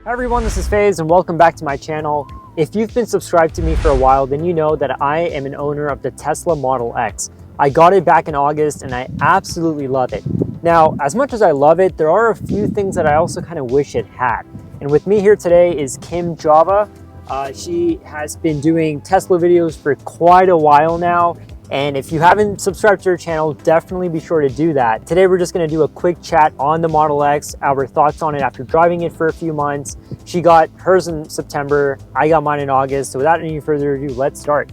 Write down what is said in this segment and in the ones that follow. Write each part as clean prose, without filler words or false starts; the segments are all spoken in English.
Hi everyone, this is Faiz and welcome back to my channel. If you've been subscribed to me for a while, then you know that I am an owner of the Tesla Model X. I got it back in August and I absolutely love it. Now, as much as I love it, there are a few things that I also kind of wish it had. And with me here today is Kim Jav. She has been doing Tesla videos for quite a while now. And if you haven't subscribed to her channel, definitely be sure to do that. Today, we're just gonna do a quick chat on the Model X, our thoughts on it after driving it for a few months. She got hers in September, I got mine in August. So without any further ado, let's start.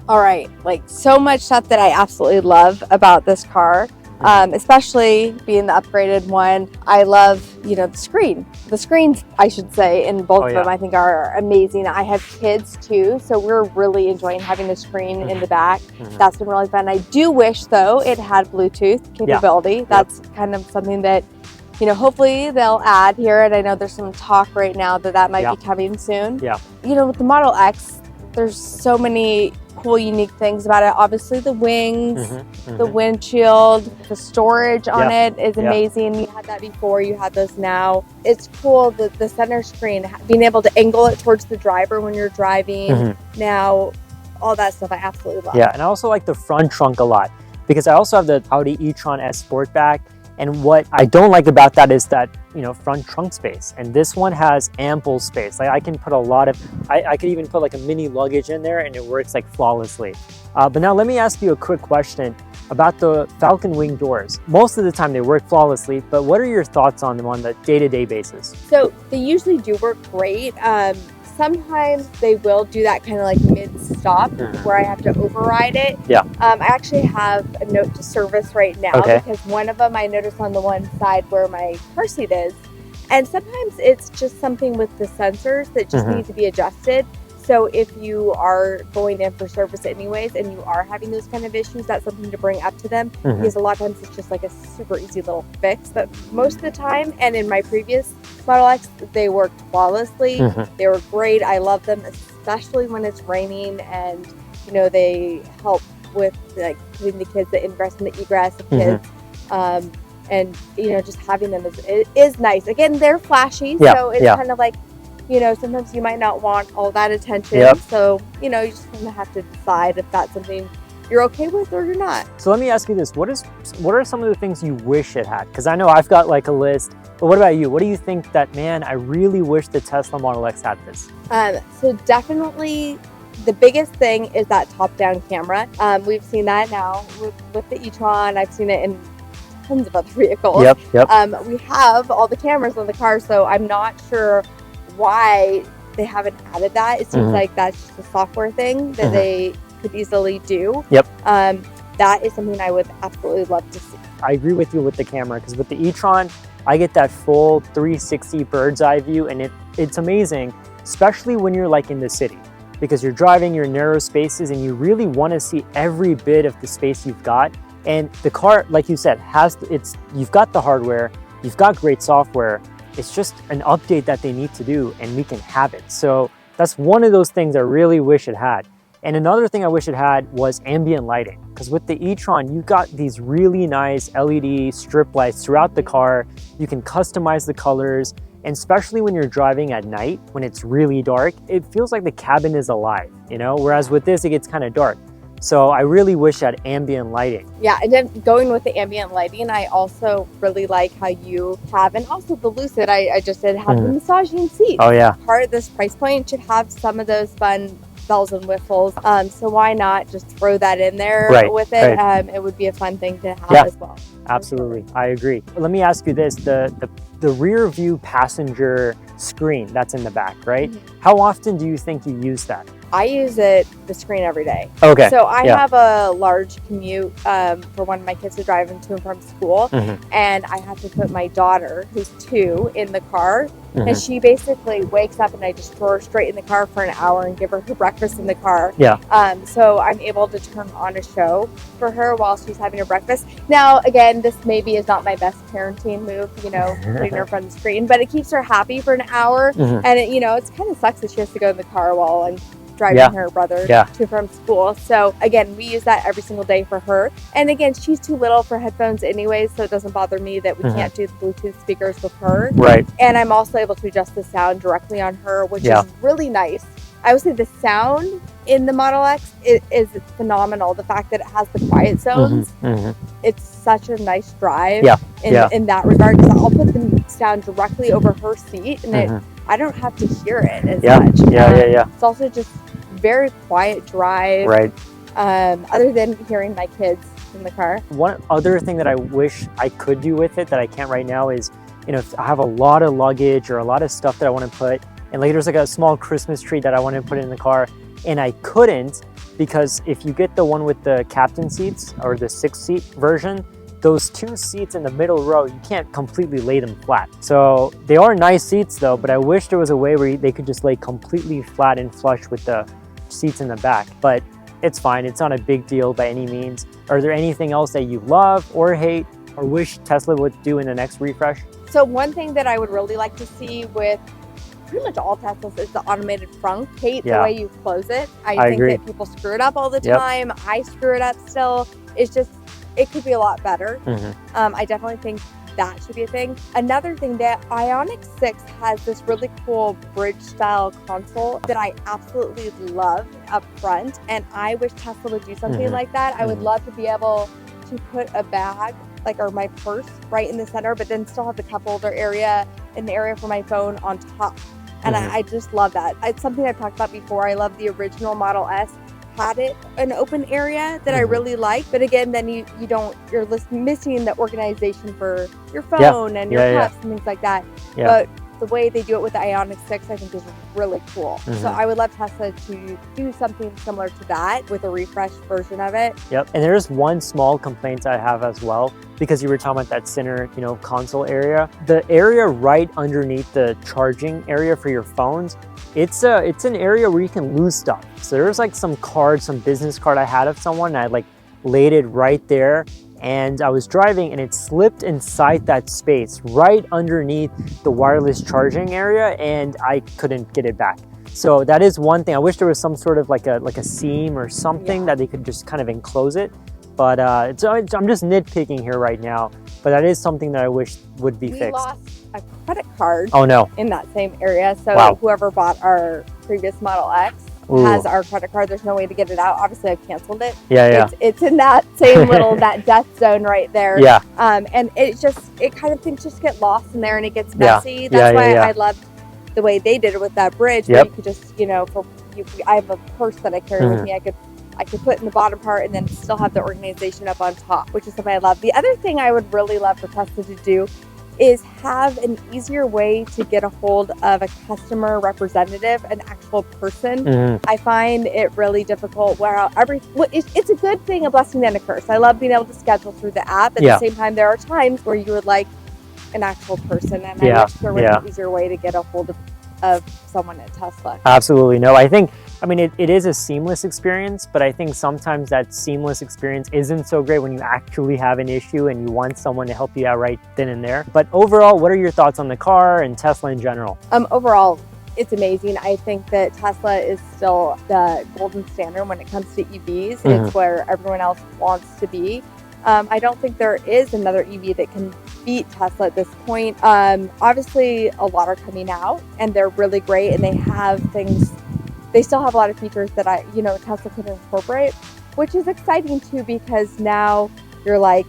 All right, like so much stuff that I absolutely love about this car, especially being the upgraded one. I love, the screen. The screens, I should say, in both of them, I think are amazing. I have kids too, so we're really enjoying having the screen in the back. That's been really fun. I do wish, though, it had Bluetooth capability. That's kind of something that, hopefully they'll add here. And I know there's some talk right now that might be coming soon. With the Model X, there's so many cool, unique things about it. Obviously, the wings, the windshield, the storage on it is amazing. You had that before, you had those now. It's cool, the center screen, being able to angle it towards the driver when you're driving. Now, all that stuff I absolutely love. Yeah, and I also like the front trunk a lot because I also have the Audi e-tron S Sportback. And what I don't like about that is that, front trunk space. And this one has ample space. Like I can put a lot of, I could even put like a mini luggage in there and it works like flawlessly. But now let me ask you a quick question about the Falcon Wing doors. Most of the time they work flawlessly, but what are your thoughts on them on the day-to-day basis? So they usually do work great. Sometimes they will do that kind of like mid-stop where I have to override it. I actually have a note to service right now because one of them I noticed on the one side where my car seat is. And sometimes it's just something with the sensors that just need to be adjusted. So if you are going in for service anyways and you are having those kind of issues, that's something to bring up to them because a lot of times it's just like a super easy little fix. But most of the time, and in my previous Model X, they worked flawlessly. They were great. I love them, especially when it's raining and, they help with like putting the kids, the ingress and the egress of kids. And, just having them is nice. Again, they're flashy. So it's kind of like, sometimes you might not want all that attention. So, you just kind of have to decide if that's something you're okay with or you're not. So let me ask you this. What are some of the things you wish it had? Because I know I've got like a list, but what about you? What do you think that, man, I really wish the Tesla Model X had this? So definitely the biggest thing is that top-down camera. We've seen that now with the e-tron. I've seen it in tons of other vehicles. We have all the cameras on the car, so I'm not sure why they haven't added that. It seems like that's just a software thing that they could easily do. That is something I would absolutely love to see. I agree with you with the camera because with the e-tron, I get that full 360 bird's eye view and it's amazing, especially when you're like in the city because you're driving your narrow spaces and you really want to see every bit of the space you've got. And the car, like you said, you've got the hardware, you've got great software. It's just an update that they need to do and we can have it. So that's one of those things I really wish it had. And another thing I wish it had was ambient lighting. Because with the e-tron, you've got these really nice LED strip lights throughout the car. You can customize the colors. And especially when you're driving at night, when it's really dark, it feels like the cabin is alive, Whereas with this, it gets kind of dark. So I really wish I had ambient lighting. Yeah, and then going with the ambient lighting, I also really like how you have, and also the Lucid, I just said, have the massaging seats. Oh yeah. Part of this price point should have some of those fun bells and whistles. So why not just throw that in there with it? It would be a fun thing to have as well. Absolutely, I agree. Let me ask you this, the rear view passenger screen that's in the back, right? How often do you think you use that? I use the screen every day. Okay. So I have a large commute for one of my kids to drive to and from school. And I have to put my daughter, who's 2, in the car. And she basically wakes up and I just throw her straight in the car for an hour and give her breakfast in the car. So I'm able to turn on a show for her while she's having her breakfast. Now, again, this maybe is not my best parenting move, putting her in front of the screen, but it keeps her happy for an hour. And it kind of sucks that she has to go in the car while I'm driving her brother to and from school. So again, we use that every single day for her. And again, she's too little for headphones anyways, so it doesn't bother me that we can't do the Bluetooth speakers with her. Right. And I'm also able to adjust the sound directly on her, which is really nice. I would say the sound in the Model X is phenomenal. The fact that it has the quiet zones, it's such a nice drive in that regard, because I'll put the sound directly over her seat, and I don't have to hear it as much. It's also just very quiet drive. Right. Other than hearing my kids in the car. One other thing that I wish I could do with it that I can't right now is, you know, if I have a lot of luggage or a lot of stuff that I want to put, and like there's like a small Christmas tree that I want to put in the car, and I couldn't, because if you get the one with the captain seats or the 6-seat version, those 2 seats in the middle row, you can't completely lay them flat. So they are nice seats though, but I wish there was a way where they could just lay completely flat and flush with the seats in the back. But it's fine, it's not a big deal by any means. Are there anything else that you love or hate or wish Tesla would do in the next refresh? So one thing that I would really like to see with pretty much all Teslas is the automated front. Hate the way you close it. I think that people screw it up all the time. I screw it up still. It's just, it could be a lot better. I definitely think that should be a thing. Another thing, that Ioniq 6 has this really cool bridge style console that I absolutely love up front, and I wish Tesla would do something like that. I would love to be able to put a bag, like, or my purse right in the center, but then still have the cup holder area and the area for my phone on top. And I just love that. It's something I've talked about before. I love the original Model S had it an open area that I really like, but again, then you're missing the organization for your phone and your cups and things like that. But the way they do it with the Ioniq 6, I think, is really cool. So I would love Tesla to do something similar to that with a refreshed version of it. Yep. And there's one small complaint I have as well, because you were talking about that center, you know, console area. The area right underneath the charging area for your phones, it's an area where you can lose stuff. So there's like some business card I had of someone, and I like laid it right there, and I was driving and it slipped inside that space right underneath the wireless charging area, and I couldn't get it back. So that is one thing. I wish there was some sort of like a seam or something that they could just kind of enclose it. But I'm just nitpicking here right now. But that is something that I wish would be fixed. We lost a credit card in that same area. So whoever bought our previous Model X has our credit card. There's no way to get it out. Obviously, I've canceled it. It's in that same little, that death zone right there. And it kind of, things just get lost in there and it gets messy. That's why I love the way they did it with that bridge, where you could just, you know, I have a purse that I carry with me. I could put in the bottom part and then still have the organization up on top, which is something I love. The other thing I would really love for Tesla to do is have an easier way to get a hold of a customer representative, an actual person. I find it really difficult where it's a good thing, a blessing and a curse. I love being able to schedule through the app. At the same time, there are times where you would like an actual person, and I wish there was an easier way to get a hold of someone at Tesla. Absolutely. No, I mean, it is a seamless experience, but I think sometimes that seamless experience isn't so great when you actually have an issue and you want someone to help you out right then and there. But overall, what are your thoughts on the car and Tesla in general? Overall, it's amazing. I think that Tesla is still the golden standard when it comes to EVs. It's where everyone else wants to be. I don't think there is another EV that can beat Tesla at this point. Obviously, a lot are coming out and they're really great, and they have things. They still have a lot of features that Tesla could incorporate, which is exciting too, because now you're like,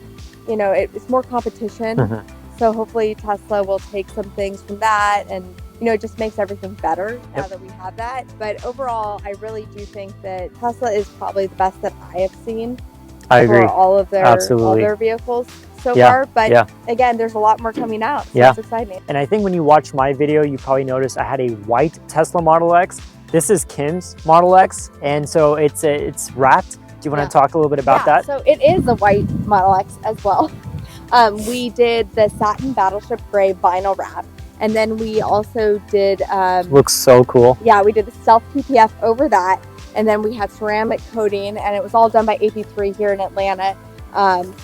it's more competition. So hopefully Tesla will take some things from that, and it just makes everything better now that we have that. But overall, I really do think that Tesla is probably the best that I have seen. I agree. For all of their vehicles so far. But again, there's a lot more coming out. So it's exciting. And I think when you watch my video, you probably noticed I had a white Tesla Model X. This is Kim's Model X, and so it's wrapped. Do you want to talk a little bit about that? So it is a white Model X as well. We did the satin battleship gray vinyl wrap, and then we also did looks so cool. Yeah, we did the self PPF over that, and then we had ceramic coating, and it was all done by AP3 here in Atlanta.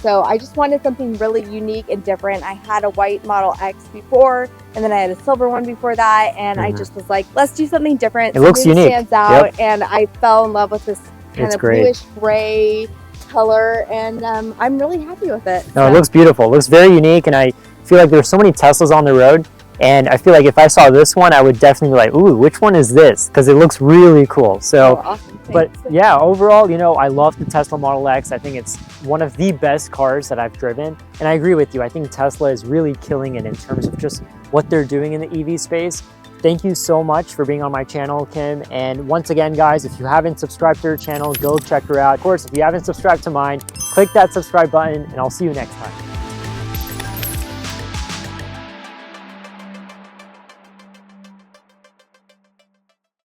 So I just wanted something really unique and different. I had a white Model X before and then I had a silver one before that, and I just was like, let's do something different. It looks unique. Stands out, and I fell in love with this kind of bluish gray color, and I'm really happy with it. No, it looks beautiful. It looks very unique, and I feel like there's so many Teslas on the road, and I feel like if I saw this one, I would definitely be like, ooh, which one is this? Because it looks really cool. So, awesome. But yeah, overall, you know, I love the Tesla Model X. I think it's one of the best cars that I've driven. And I agree with you. I think Tesla is really killing it in terms of just what they're doing in the EV space. Thank you so much for being on my channel, Kim. And once again, guys, if you haven't subscribed to her channel, go check her out. Of course, if you haven't subscribed to mine, click that subscribe button, and I'll see you next time.